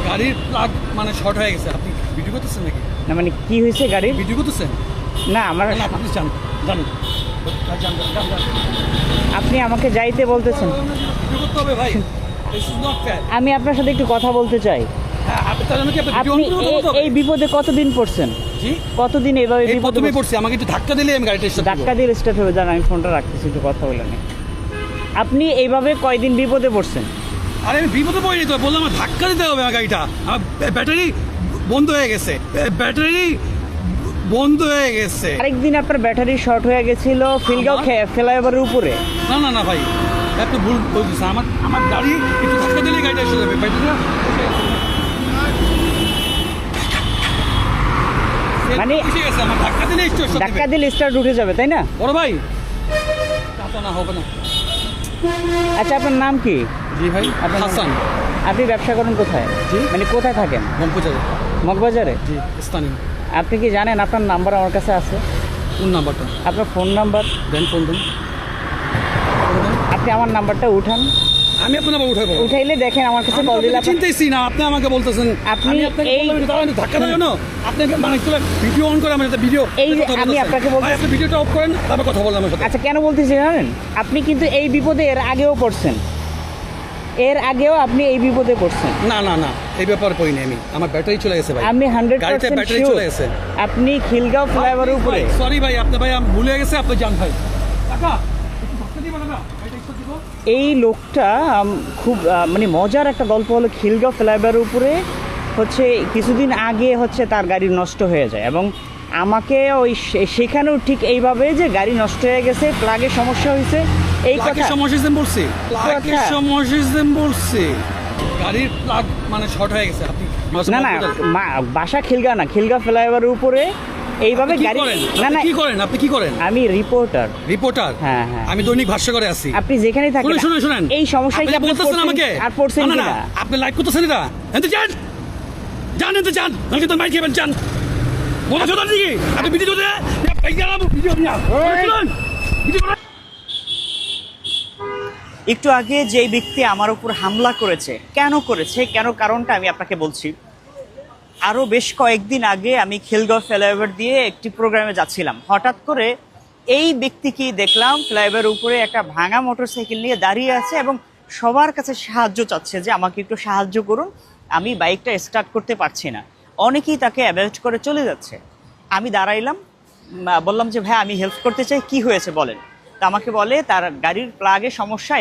গাড়ির প্লাগ মানে শর্ট হয়ে গেছে। আপনি ভিডিও করতেছেন নাকি? না মানে কি হয়েছে গাড়ির? ভিডিও করতেছেন না আমার না? আপনি জান জানেন আপনি আমাকে যাইতে বলতেছেন। ভিডিও করতে হবে ভাই, দিস ইজ নট ফেয়ার। আমি আপনার সাথে একটু কথা বলতে চাই। হ্যাঁ, আপনি তার জন্য কি আপনি ভিডিও আপনি অন করে কথা বলতে হবে? এই বিপদে কতদিন পড়ছেন? জি, কতদিন এইভাবে এই বিপদে প্রথমে পড়ছেন? পড়ছি। আমাকে একটু ধাক্কা দিলে আমি গাড়িটা স্টার্ট ধাক্কা দিয়ে স্টার্ট হবে? জান আমি ফোনটা রাখতেছি, একটু কথা বলে নিই। আপনি এইভাবে কয়দিন বিপদে পড়ছেন? আরে আমি বিপদে পড়িনি তো, বললাম আমার ধাক্কা দিতে হবে আমার গাড়িটা। আমার ব্যাটারি বন্ধ হয়ে গেছে, ব্যাটারি বন্ধ হয়ে গেছে। আরেকদিন আপনার ব্যাটারি শর্ট হয়ে গেছিল ফিলগাঁও ফ্লাইওভারের উপরে। না না না ভাই, আপনি ভুল বলতেছেন। আমার আমার গাড়ি একটু ধাক্কা দিলে গাড়িটা এসে যাবে। ব্যাটারিটা মানে এসে গেছে, আমার ধাক্কা দিলে ধাক্কা দিলে স্টার্ট উঠে যাবে, তাই না? বড় ভাই, তা তো না হবে না। আচ্ছা আপনার নাম কি? জি ভাই, আপনার নাম হাসান। কি? আপনি ব্যবসা করেন কোথায়? জি। মানে কোথায় থাকেন? মমপুজারে। মগবাজারে? জি, স্থানীয়। আপনি কি জানেন আপনার নাম্বার আমার কাছে আছে? কোন নাম্বারটা? আপনার ফোন নাম্বার দেন, ফোন দেন। আপনি আমার নাম্বারটা উঠান। আমি আপনার নাম্বার উঠাবো? উঠাইলে দেখেন আমার কাছে আমি কল দিলে আপনাকে চিনতেছি না, আপনি আমাকে বলতেছেন। আপনি আমি আপনাকে এই- বললাম, দাঁড়ান, ধাক্কা দেবেন না। আপনি মানে ভিডিও অন করে আমার সাথে ভিডিও এই যে আমি আপনাকে বলতে- ভাই, আপনি ভিডিওটা অফ করেন, তারপর কথা বললাম আমার সাথে। আচ্ছা কেন বলতেছি জানেন? আপনি কিন্তু এই বিপদে এর আগেও পড়ছেন, এর আগেও আপনি এই বিপদে পড়ছেন। না না না, এই ব্যাপারে পড়িনি আমি। আমার ব্যাটারি চলে গেছে ভাই। আমি 100% গাড়িতে ব্যাটারি sure চলে গেছে। আপনি খিলগাঁও ফ্লাইওভারের উপরে। সরি ভাই, আপনি ভাই আমি ভুলে গেছে, আপনি যান ভাই। কাকা একটু ধাক্কা দিবেন না, গাড়িটা একটু দিব। এই লোকটা খুব মানে মজার একটা গল্প হলো, খিলগাঁও ফ্লাইওভারের উপরে হচ্ছে কিছুদিন আগে হচ্ছে তার গাড়ি নষ্ট হয়ে যায় এবং আমাকে ওই সেখানেও ঠিক এইভাবে যে গাড়ি নষ্ট হয়ে গেছে, প্লাগের সমস্যা হয়েছে এই কথা। প্লাগের সমস্যা হয়েছে বলছি, প্লাগের কথা। সমস্যা হয়েছে বলছি। গাড়ির প্লাগ মানে শর্ট হয়ে গেছে। আপনি না না বাসা খিলগাঁও না, খিলগাঁও ফ্লাইওভারের উপরে এইভাবে কি গাড়ি। করেন? না না আপনি কি করেন? আপনি কি করেন? আমি রিপোর্টার। রিপোর্টার? হ্যাঁ, হ্যাঁ। আমি দৈনিক ভাষ্যকরে আছি। আপনি যেখানেই থাকেন শুনুন শুনুন, এই সমস্যায় কি আপনি আপনি বলতেছেন পড়ছেন আমাকে আর পড়ছেন না, না, কিনা? না, আপনি লাইক করতেছেন এটা। এতে যান যান, এতে যান, নাকি তো মাইক খাবেন। যান, বলা চোদা নাকি? আপনি ভিডিও দিতে ভিডিও নিয়ে একটু আগে যে ব্যক্তি আমার উপর হামলা করেছে, কেন করেছে, কেন কারণটা আমি আপনাকে বলছি। আরও বেশ কয়েকদিন আগে আমি খিলগাঁও ফ্লাইওভার দিয়ে একটি প্রোগ্রামে যাচ্ছিলাম। হঠাৎ করে এই ব্যক্তিকে দেখলাম ফ্লাইওভারের উপরে একটা ভাঙা মোটরসাইকেল নিয়ে দাঁড়িয়ে আছে এবং সবার কাছে সাহায্য চাচ্ছে যে আমাকে একটু সাহায্য করুন, আমি বাইকটা স্টার্ট করতে পারছি না। অনেকেই তাকে অ্যাভয়েড করে চলে যাচ্ছে। আমি দাঁড়াইলাম, বললাম যে ভাই আমি হেল্প করতে চাই, কি হয়েছে বলেন। তা আমাকে বলে তার গাড়ির প্লাগে সমস্যা,